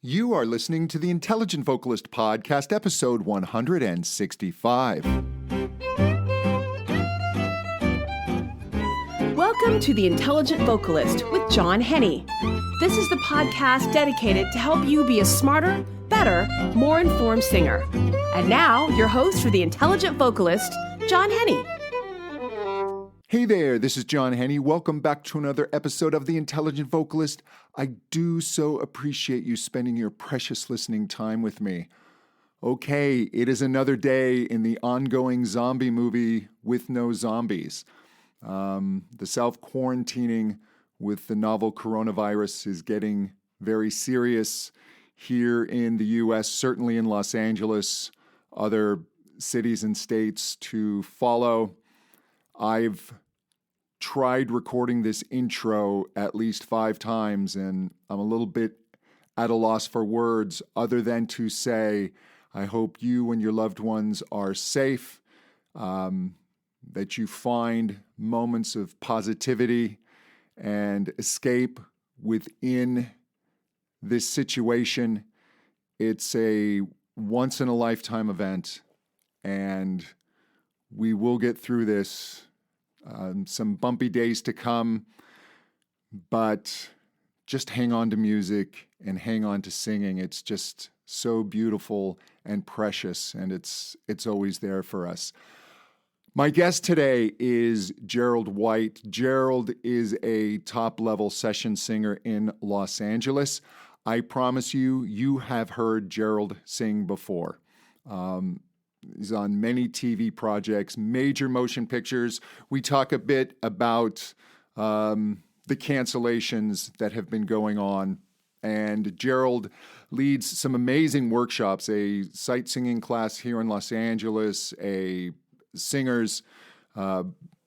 You are listening to the Intelligent Vocalist Podcast, episode 165. Welcome to the Intelligent Vocalist with John Henny. This is the podcast dedicated to help you be a smarter, better, more informed singer. And now, your host for the Intelligent Vocalist, John Henny. Hey there, this is John Henny. Welcome back to another episode of The Intelligent Vocalist. I do so appreciate you spending your precious listening time with me. Okay, it is another day in the ongoing zombie movie with no zombies. The self-quarantining with the novel coronavirus is getting very serious here in the U.S., certainly in Los Angeles, other cities and states to follow. I've tried recording this intro at least 5 times, and I'm a little bit at a loss for words other than to say, I hope you and your loved ones are safe, that you find moments of positivity and escape within this situation. It's a once-in-a-lifetime event, and we will get through this. Some bumpy days to come, but just hang on to music and hang on to singing. It's just so beautiful and precious, and it's always there for us. My guest today is Gerald White. Gerald is a top-level session singer in Los Angeles. I promise you, you have heard Gerald sing before. He's on many TV projects, major motion pictures. We talk a bit about the cancellations that have been going on. And Gerald leads some amazing workshops, a sight singing class here in Los Angeles, a singer's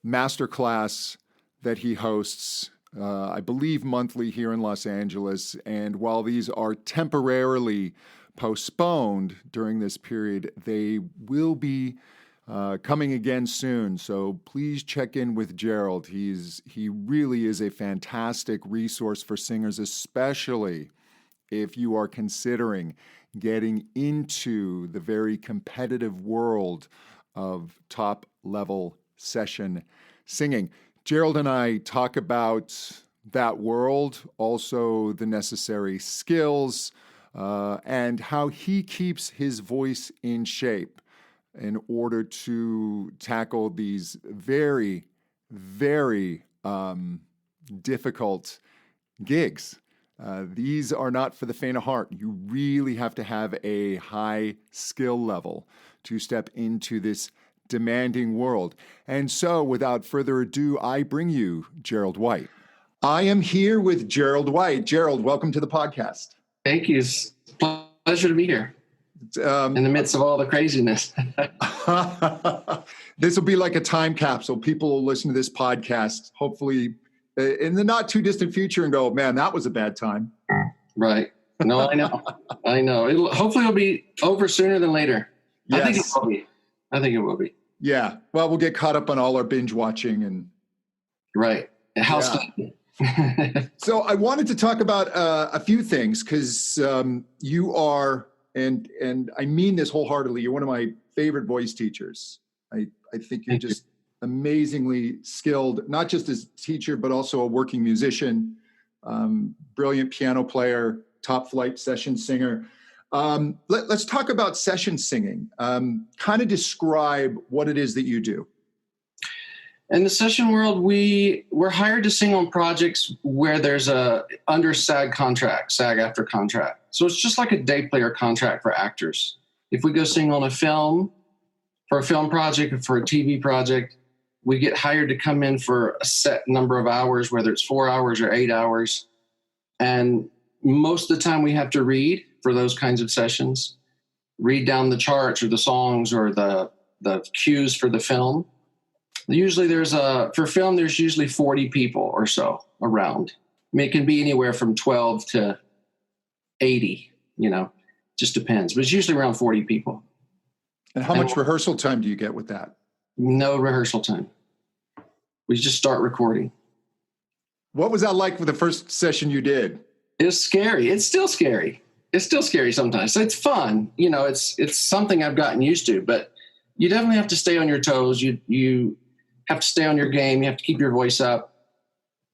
master class that he hosts, I believe monthly here in Los Angeles. And while these are temporarily postponed during this period, they will be coming again soon. So please check in with Gerald. He really is a fantastic resource for singers, especially if you are considering getting into the very competitive world of top-level session singing. Gerald and I talk about that world, also the necessary skills, and how he keeps his voice in shape in order to tackle these very, very difficult gigs. These are not for the faint of heart. You really have to have a high skill level to step into this demanding world. And so, without further ado, I bring you Gerald White. I am here with Gerald White. Gerald, welcome to the podcast. Thank you. It's a pleasure to be here in the midst of all the craziness. This will be like a time capsule. People will listen to this podcast, hopefully in the not too distant future, and go, man, that was a bad time. Right. No, I know. I know. Hopefully it'll be over sooner than later. Yes. I think it will be. Yeah. Well, we'll get caught up on all our binge watching and. Right. House. So I wanted to talk about a few things because you are, and I mean this wholeheartedly, you're one of my favorite voice teachers. I think you're just amazingly skilled, not just as a teacher, but also a working musician, brilliant piano player, top flight session singer. Let's talk about session singing. Kind of describe what it is that you do. In the session world, we're hired to sing on projects where there's a under SAG after contract. So it's just like a day player contract for actors. If we go sing on for a film project or for a TV project, we get hired to come in for a set number of hours, whether it's 4 hours or 8 hours. And most of the time we have to read for those kinds of sessions, read down the charts or the songs or the cues for the film. Usually for film, there's usually 40 people or so around. I mean, it can be anywhere from 12 to 80, just depends. But it's usually around 40 people. And how much rehearsal time do you get with that? No rehearsal time. We just start recording. What was that like for the first session you did? It was scary. It's still scary. It's still scary sometimes. So it's fun. It's something I've gotten used to, but you definitely have to stay on your toes. You have to stay on your game. You have to keep your voice up,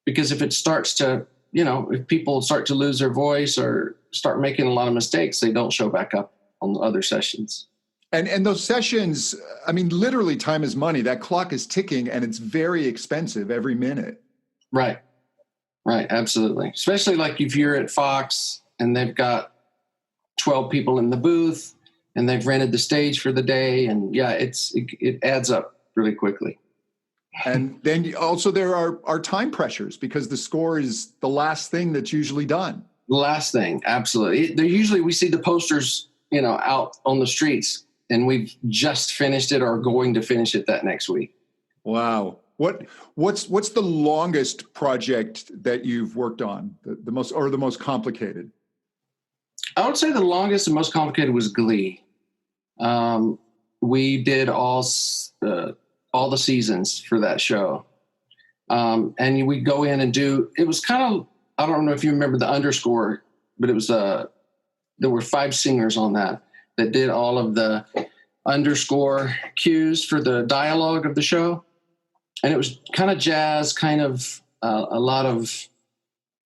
because if it starts to, if people start to lose their voice or start making a lot of mistakes, they don't show back up on the other sessions. And those sessions, I mean, literally time is money. That clock is ticking and it's very expensive every minute. Right. Absolutely. Especially like if you're at Fox and they've got 12 people in the booth and they've rented the stage for the day. And yeah, it adds up really quickly. And then also there are time pressures, because the score is the last thing that's usually done. The last thing. Absolutely. Usually we see the posters, out on the streets, and we've just finished it or going to finish it that next week. Wow. What's the longest project that you've worked on? The most complicated? I would say the longest and most complicated was Glee. We did all the seasons for that show. And we go in and it was kind of, I don't know if you remember the underscore, but it was, there were 5 singers on that did all of the underscore cues for the dialogue of the show. And it was kind of jazz, kind of a lot of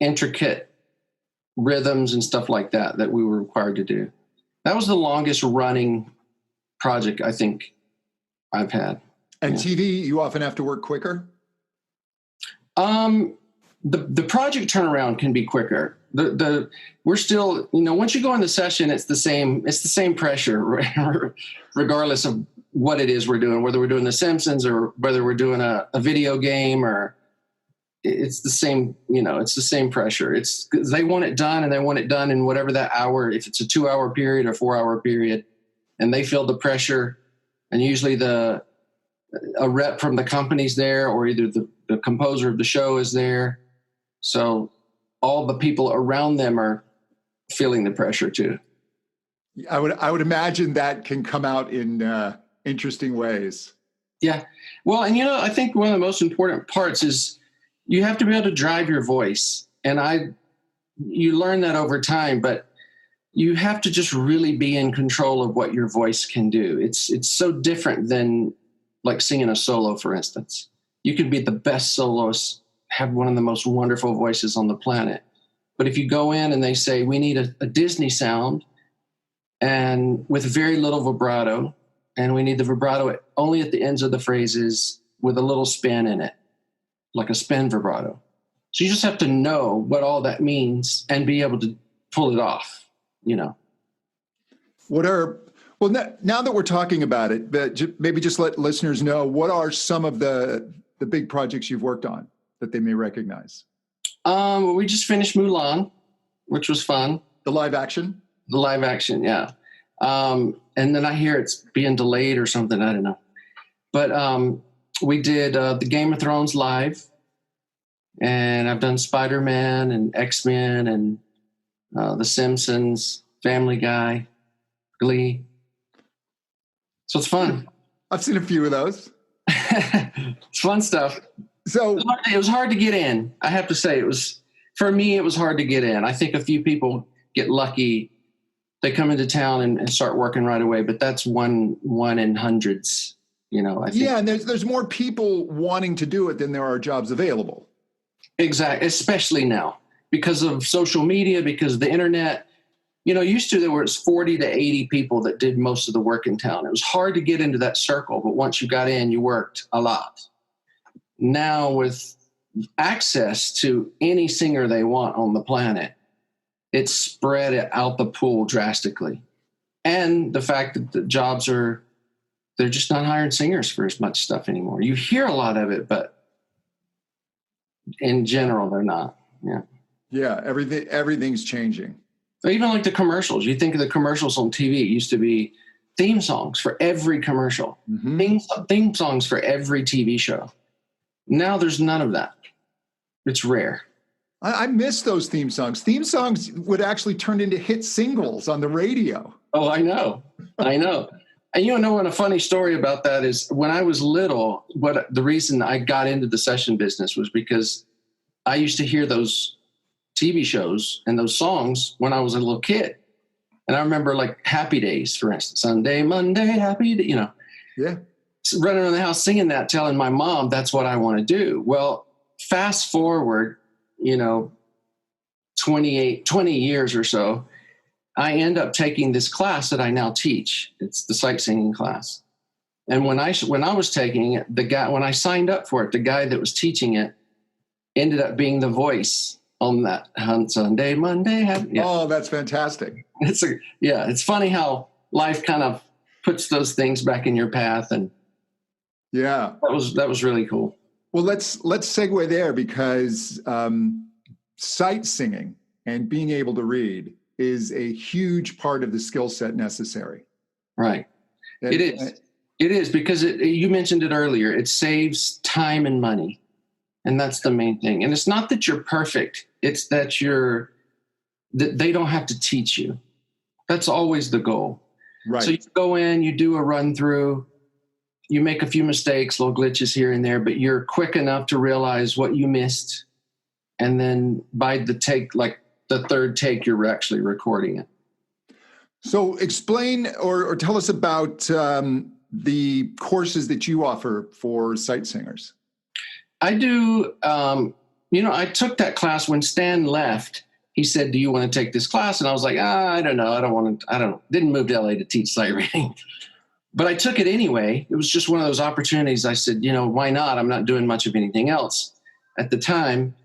intricate rhythms and stuff like that we were required to do. That was the longest running project I think I've had. And yeah. TV, you often have to work quicker? The project turnaround can be quicker. We're still, once you go in the session, it's the same pressure, regardless of what it is we're doing, whether we're doing The Simpsons or whether we're doing a video game, or it's the same, it's the same pressure. It's they want it done, and they want it done in whatever that hour, if it's a 2-hour period or 4-hour period, and they feel the pressure. And usually a rep from the company's there, or either the composer of the show is there. So all the people around them are feeling the pressure too. I would imagine that can come out in interesting ways. Yeah. Well, and I think one of the most important parts is you have to be able to drive your voice. And you learn that over time, but you have to just really be in control of what your voice can do. It's so different than like singing a solo, for instance. You could be the best soloist, have one of the most wonderful voices on the planet. But if you go in and they say, we need a Disney sound and with very little vibrato, and we need the vibrato only at the ends of the phrases with a little spin in it, like a spin vibrato. So you just have to know what all that means and be able to pull it off, Well, now that we're talking about it, but maybe just let listeners know, what are some of the big projects you've worked on that they may recognize? We just finished Mulan, which was fun. The live action? The live action, yeah. And then I hear it's being delayed or something. I don't know. But we did the Game of Thrones live, and I've done Spider-Man and X-Men and The Simpsons, Family Guy, Glee. So it's fun. I've seen a few of those. It's fun stuff. So it was hard to get in. I have to say, for me, it was hard to get in. I think a few people get lucky. They come into town and start working right away, but that's one in hundreds, I think. Yeah, and there's more people wanting to do it than there are jobs available. Exactly, especially now because of social media, because of the internet. Used to there was 40 to 80 people that did most of the work in town. It was hard to get into that circle, but once you got in, you worked a lot. Now with access to any singer they want on the planet, it's spread out the pool drastically. And the fact that the jobs they're just not hiring singers for as much stuff anymore. You hear a lot of it, but in general, they're not. Yeah. Yeah. Everything's changing. Even like the commercials. You think of the commercials on TV. It used to be theme songs for every commercial, theme songs for every TV show. Now there's none of that. It's rare. I miss those theme songs. Theme songs would actually turn into hit singles on the radio. Oh, I know. And what a funny story about that is when I was little, the reason I got into the session business was because I used to hear those TV shows and those songs when I was a little kid. And I remember like Happy Days, for instance, Sunday, Monday, happy day, Yeah. running around the house singing that, telling my mom that's what I want to do. Well, fast forward, 20 years or so, I end up taking this class that I now teach. It's the sight singing class. And when I was taking it, when I signed up for it, the guy that was teaching it ended up being the voice on that Sunday, Monday. Yeah. Oh, that's fantastic. It's funny how life kind of puts those things back in your path. And yeah, that was really cool. Well, let's segue there, because sight singing and being able to read is a huge part of the skill set necessary. Right. It is because you mentioned it earlier. It saves time and money. And that's the main thing. And it's not that you're perfect. It's that they don't have to teach you. That's always the goal. Right. So you go in, you do a run through, you make a few mistakes, little glitches here and there, but you're quick enough to realize what you missed. And then by the third take, you're actually recording it. So explain or tell us about the courses that you offer for sight singers. I do. I took that class when Stan left. He said, "Do you want to take this class?" And I was like, I don't know. I don't want to. I don't know. Didn't move to LA to teach sight reading, but I took it anyway. It was just one of those opportunities. I said, why not? I'm not doing much of anything else at the time.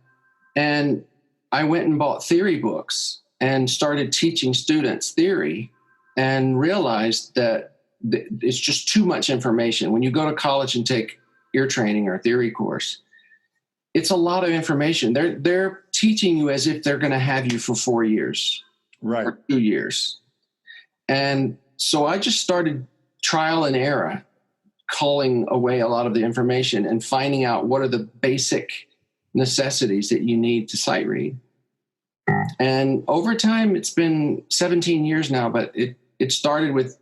And I went and bought theory books and started teaching students theory, and realized that it's just too much information. When you go to college and take ear training or a theory course, it's a lot of information. They're teaching you as if they're going to have you for 4 years, right, or 2 years. And so I just started trial and error, culling away a lot of the information and finding out what are the basic necessities that you need to sight read. And over time, it's been 17 years now, but it started with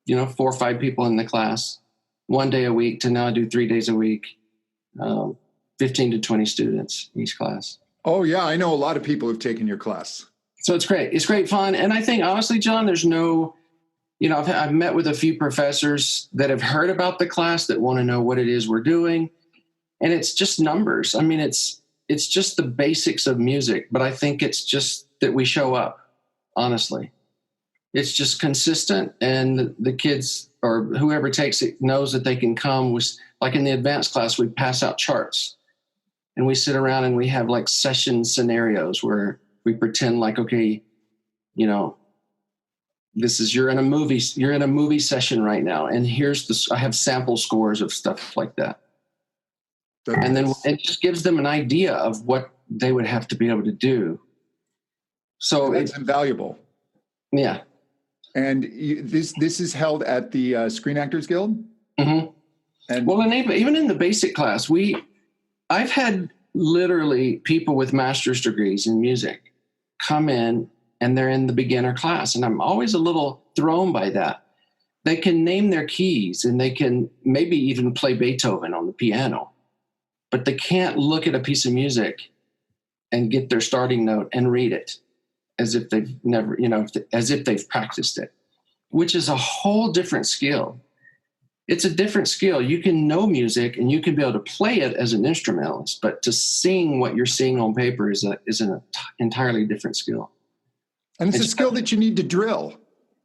4 or 5 people in the class, 1 day a week, to now do 3 days a week, 15 to 20 students each class. Oh, yeah. I know a lot of people who've taken your class. So it's great. It's great fun. And I think, honestly, John, there's no, I've met with a few professors that have heard about the class that want to know what it is we're doing. And it's just numbers. I mean, it's just the basics of music, but I think it's just that we show up, honestly. It's just consistent, and the kids or whoever takes it knows that they can come. Like in the advanced class, we pass out charts, and we sit around and we have like session scenarios where we pretend like, okay, this is, you're in a movie session right now, and I have sample scores of stuff like that. And then it just gives them an idea of what they would have to be able to do. So it's invaluable. Yeah. And this is held at the Screen Actors Guild? Mm-hmm. And even in the basic class, I've had literally people with master's degrees in music come in, and they're in the beginner class. And I'm always a little thrown by that. They can name their keys, and they can maybe even play Beethoven on the piano, but they can't look at a piece of music and get their starting note and read it as if they've never, as if they've practiced it, which is a whole different skill. It's a different skill. You can know music and you can be able to play it as an instrumentalist, but to sing what you're seeing on paper is an entirely different skill. And it's a skill that you need to drill.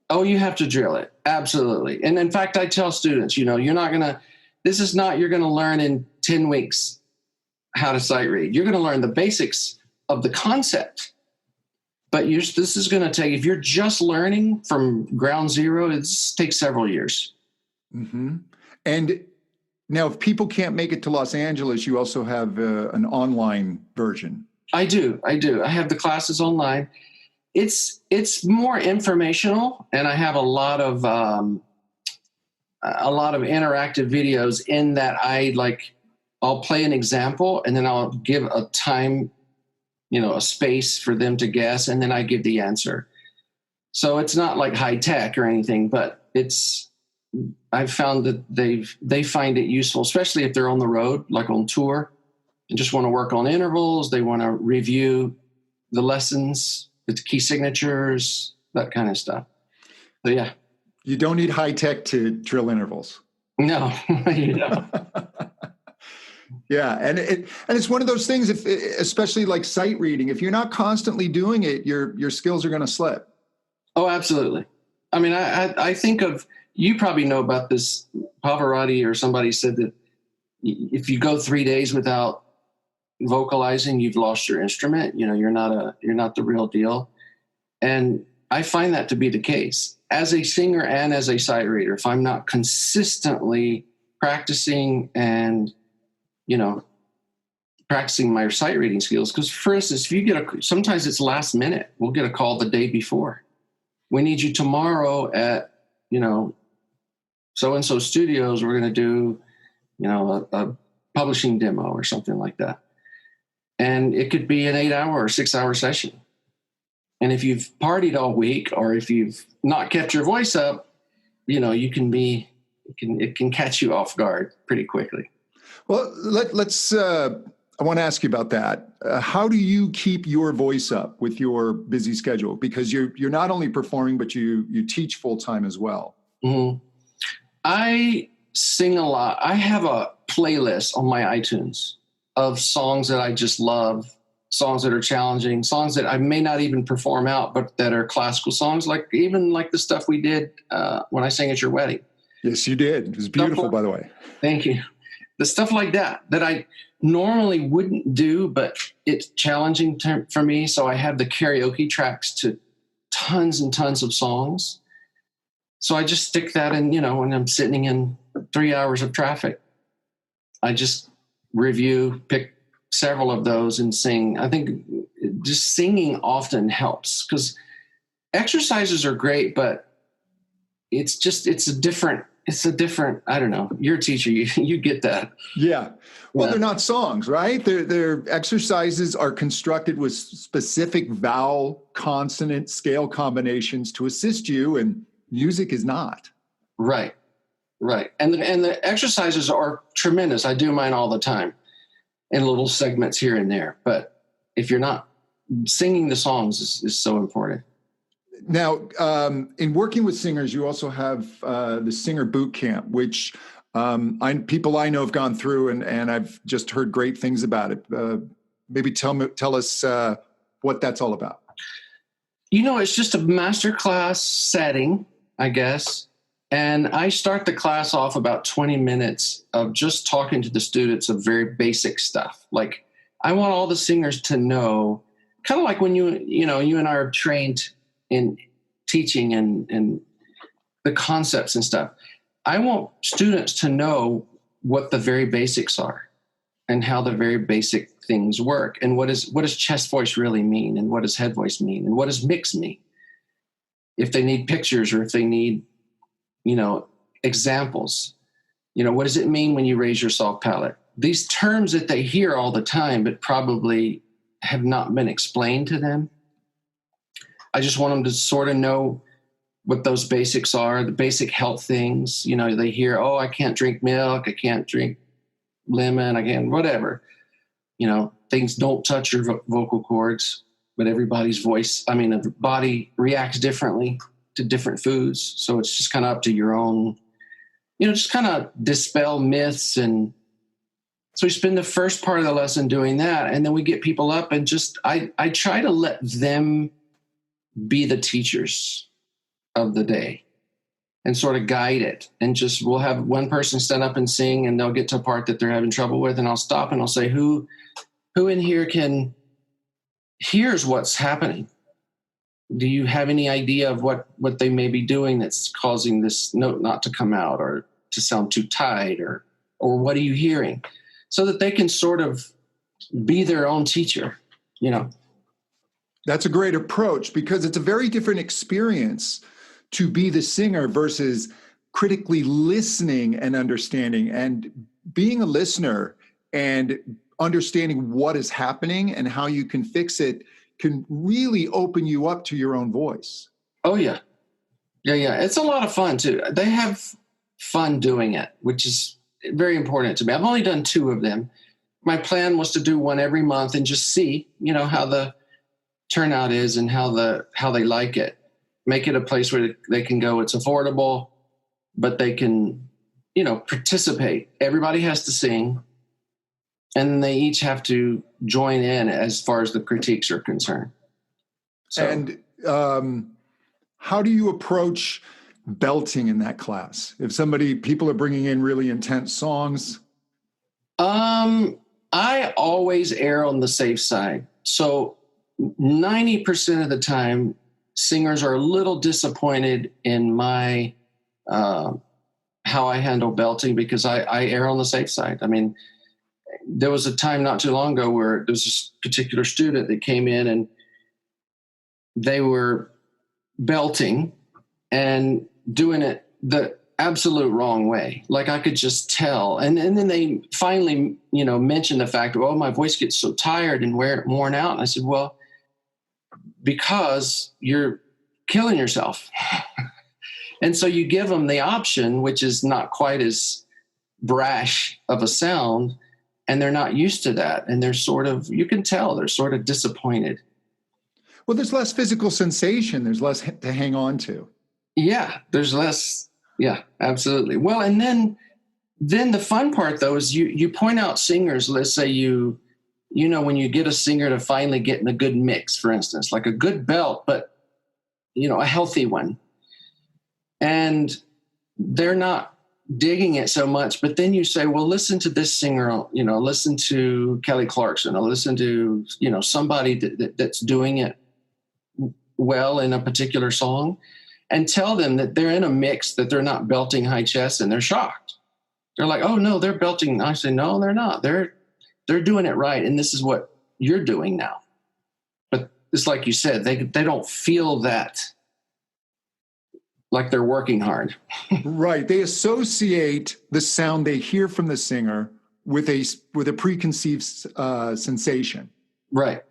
Oh, you have to drill it. Absolutely. And in fact, I tell students, you're going to learn in 10 weeks how to sight read. You're going to learn the basics of the concept. But this is going to take, if you're just learning from ground zero, it takes several years. Mm-hmm. And now, if people can't make it to Los Angeles, you also have an online version. I do. I have the classes online. It's more informational, and I have a lot of interactive videos in that I'll play an example, and then I'll give a time, a space for them to guess, and then I give the answer. So it's not like high tech or anything, but I've found that they find it useful, especially if they're on the road, like on tour, and just want to work on intervals. They want to review the lessons, the key signatures, that kind of stuff. So yeah. You don't need high tech to drill intervals. No, you don't. Yeah, and it's one of those things. If especially like sight reading, if you're not constantly doing it, your skills are going to slip. Oh, absolutely. I mean, I think of, you probably know about this. Pavarotti or somebody said that if you go 3 days without vocalizing, you've lost your instrument. You're not the real deal. And I find that to be the case as a singer and as a sight reader. If I'm not consistently practicing and practicing my sight reading skills. Because, for instance, if you get sometimes it's last minute. We'll get a call the day before. We need you tomorrow at, so-and-so studios. We're going to do, a publishing demo or something like that. And it could be an 8-hour or 6-hour session. And if you've partied all week, or if you've not kept your voice up, it can catch you off guard pretty quickly. Well, let's. I want to ask you about that. How do you keep your voice up with your busy schedule? Because you're not only performing, but you teach full time as well. Mm-hmm. I sing a lot. I have a playlist on my iTunes of songs that I just love, songs that are challenging, songs that I may not even perform out, but that are classical songs, like the stuff we did when I sang at your wedding. Yes, you did. It was beautiful, by the way. Thank you. The stuff like that I normally wouldn't do, but it's challenging for me. So I have the karaoke tracks to tons and tons of songs. So I just stick that in, when I'm sitting in 3 hours of traffic, I just pick several of those and sing. I think just singing often helps, because exercises are great, but it's a different, I don't know. You're a teacher. You get that. Yeah. Well, they're not songs, right? Their exercises are constructed with specific vowel, consonant, scale combinations to assist you, and music is not. Right. And the exercises are tremendous. I do mine all the time in little segments here and there. But if you're not singing the songs is so important. Now, in working with singers, you also have the Singer Boot Camp, which people I know have gone through, and I've just heard great things about it. Maybe tell us what that's all about. It's just a masterclass setting, I guess. And I start the class off about 20 minutes of just talking to the students of very basic stuff. Like, I want all the singers to know, kind of like when you and I are trained in teaching and the concepts and stuff. I want students to know what the very basics are and how the very basic things work, and what does chest voice really mean, and what does head voice mean, and what does mix mean. If they need pictures, or if they need, examples, what does it mean when you raise your soft palate? These terms that they hear all the time, but probably have not been explained to them. I just want them to sort of know what those basics are, the basic health things. They hear, oh, I can't drink milk, I can't drink lemon, I can't, whatever. Things don't touch your vocal cords, but everybody's the body reacts differently to different foods. So it's just kind of up to your own, just kind of dispel myths. And so we spend the first part of the lesson doing that. And then we get people up and I try to let them be the teachers of the day and sort of guide it. And we'll have one person stand up and sing, and they'll get to a part that they're having trouble with. And I'll stop and I'll say, who in here hears what's happening? Do you have any idea of what they may be doing that's causing this note not to come out, or to sound too tight, or what are you hearing? So that they can sort of be their own teacher, That's a great approach, because it's a very different experience to be the singer versus critically listening and understanding, and being a listener and understanding what is happening and how you can fix it can really open you up to your own voice. Oh, yeah. Yeah. It's a lot of fun, too. They have fun doing it, which is very important to me. I've only done 2 of them. My plan was to do one every month and just see, how the turnout is and how they like it. make it a place where they can go. It's affordable, but they can, participate. Everybody has to sing, and they each have to join in as far as the critiques are concerned. So, And how do you approach belting in that class? If people are bringing in really intense songs? I always err on the safe side. So 90% of the time, singers are a little disappointed in my how I handle belting, because I err on the safe side. I mean, there was a time not too long ago where there was this particular student that came in and they were belting and doing it the absolute wrong way. Like, I could just tell. And then they finally, mentioned the fact, oh, my voice gets so tired and worn out. And I said, well, because you're killing yourself. And so you give them the option, which is not quite as brash of a sound, and they're not used to that. And they're you can tell they're sort of disappointed. Well, there's less physical sensation. There's less to hang on to. Yeah, there's less. Yeah, absolutely. Well, and then the fun part, though, is you point out singers. Let's say when you get a singer to finally get in a good mix, for instance, like a good belt, but, a healthy one. And they're not digging it so much. But then you say, well, listen to this singer, listen to Kelly Clarkson, or listen to, somebody that's doing it well in a particular song, and tell them that they're in a mix, that they're not belting high chest, and they're shocked. They're like, oh, no, they're belting. I say, no, they're not. They're doing it right, and this is what you're doing now. But it's like you said, they don't feel that like they're working hard. Right. They associate the sound they hear from the singer with a preconceived sensation. Right.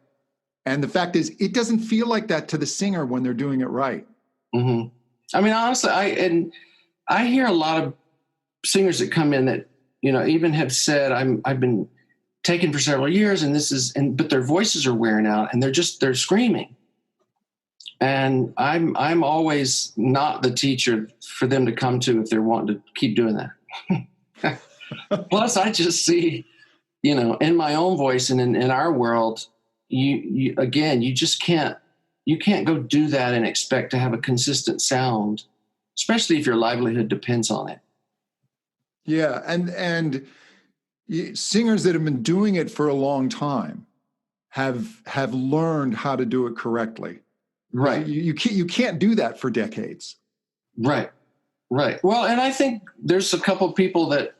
And the fact is, it doesn't feel like that to the singer when they're doing it right. Mm-hmm. I mean, honestly, I hear a lot of singers that come in that, even have said, I've been taken for several years, and but their voices are wearing out, and they're screaming. And I'm always not the teacher for them to come to if they're wanting to keep doing that. Plus, I just see, in my own voice and in our world, you just can't go do that and expect to have a consistent sound, especially if your livelihood depends on it. Yeah, and singers that have been doing it for a long time have learned how to do it correctly. Right. You can't do that for decades. Right. Well, and I think there's a couple of people that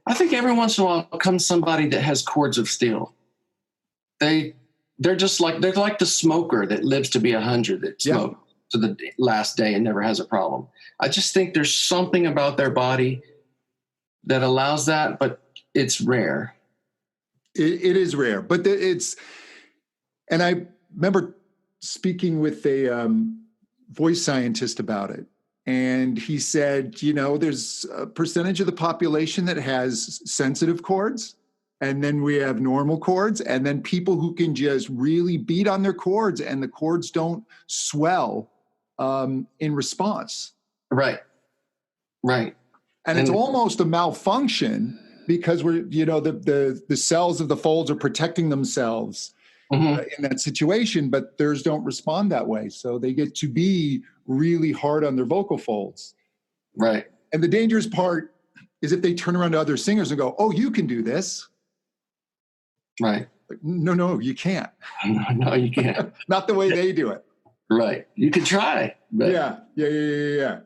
I think every once in a while comes somebody that has cords of steel. They're like the smoker that lives to be 100 that smokes to the last day and never has a problem. I just think there's something about their body that allows that, but it's rare. It is rare, but and I remember speaking with a voice scientist about it. And he said, there's a percentage of the population that has sensitive cords. And then we have normal chords, and then people who can just really beat on their chords and the chords don't swell in response. Right. And it's almost a malfunction because the cells of the folds are protecting themselves in that situation, but theirs don't respond that way. So they get to be really hard on their vocal folds. Right. And the dangerous part is if they turn around to other singers and go, oh, you can do this. Right. Like, no, you can't. No, you can't. Not the way they do it. Right. You can try. But... Yeah.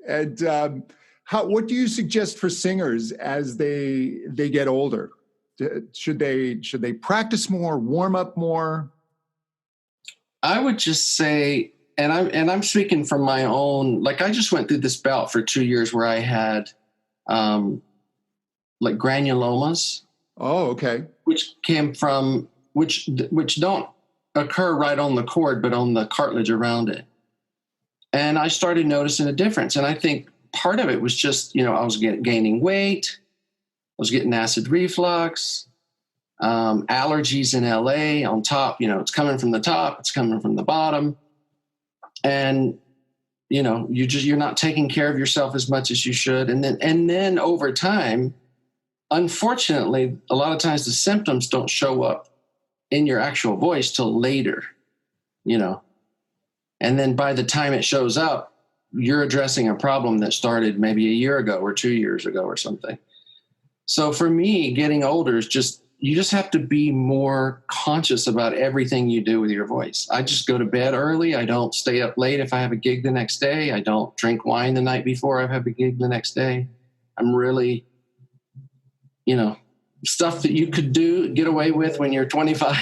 And what do you suggest for singers as they get older? Should they practice more, warm up more? I would just say, and I'm speaking from my own, like I just went through this bout for 2 years where I had like granulomas. Oh, okay. Which came from which don't occur right on the cord, but on the cartilage around it. And I started noticing a difference. And I think part of it was just, I was gaining weight. I was getting acid reflux, allergies in LA on top. It's coming from the top, it's coming from the bottom. and you're not taking care of yourself as much as you should. And then over time, unfortunately, a lot of times the symptoms don't show up in your actual voice till later, and then by the time it shows up, you're addressing a problem that started maybe a year ago or 2 years ago or something. So for me, getting older is you just have to be more conscious about everything you do with your voice. I just go to bed early. I don't stay up late if I have a gig the next day. I don't drink wine the night before I have a gig the next day. I'm really, stuff that you could get away with when you're 25.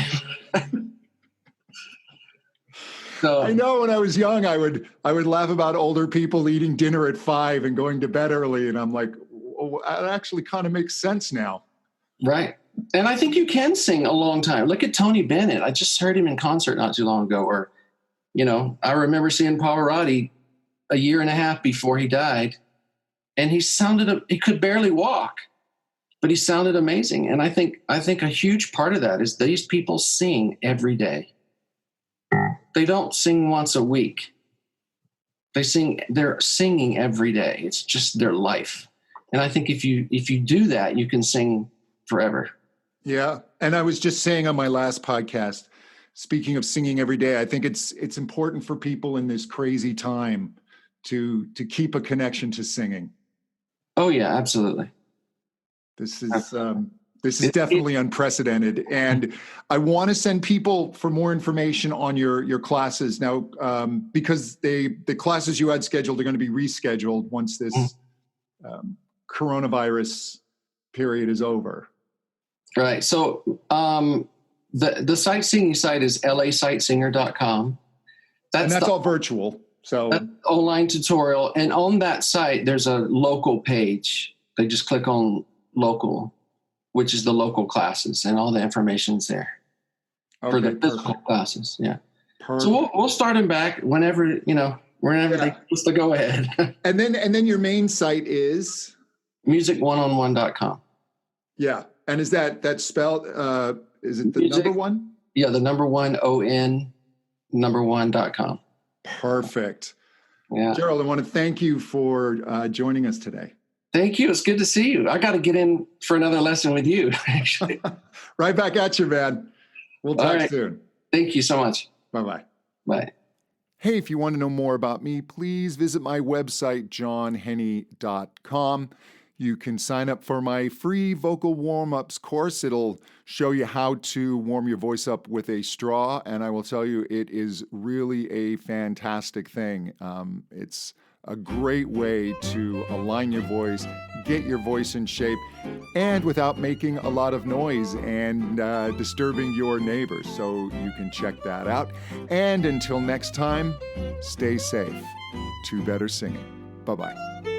So I know when I was young, I would laugh about older people eating dinner at 5 and going to bed early. And I'm like, oh, that actually kind of makes sense now. Right. And I think you can sing a long time. Look at Tony Bennett. I just heard him in concert not too long ago. Or, I remember seeing Pavarotti a year and a half before he died. And he could barely walk, but he sounded amazing. And I think a huge part of that is these people sing every day. They don't sing once a week. They're singing every day. It's just their life. And I think if you do that, you can sing forever. Yeah. And I was just saying on my last podcast, speaking of singing every day, I think it's important for people in this crazy time to keep a connection to singing. Oh yeah, absolutely. This is definitely unprecedented. And I want to send people for more information on your classes now, because the classes you had scheduled are going to be rescheduled once this coronavirus period is over. Right. So the sightseeing site is lasightseer.com. That's all virtual. So online tutorial. And on that site, there's a local page. They just click on local, which is the local classes, and all the information's there for the physical classes. Yeah. Perfect. So we'll start them back whenever they just to go ahead. and then your main site is music1on1.com. Yeah. And is that spelled, is it the Music, number one? Yeah, the number one, ON, number1.com. Perfect. Yeah. Gerald, I want to thank you for joining us today. Thank you. It's good to see you. I got to get in for another lesson with you, actually. Right back at you, man. We'll talk soon. Thank you so much. Bye-bye. Bye. Hey, if you want to know more about me, please visit my website, johnhenny.com. You can sign up for my free vocal warm-ups course. It'll show you how to warm your voice up with a straw, and I will tell you it is really a fantastic thing. It's a great way to align your voice, get your voice in shape, and without making a lot of noise and disturbing your neighbors. So you can check that out. And until next time, stay safe. To better singing. Bye-bye.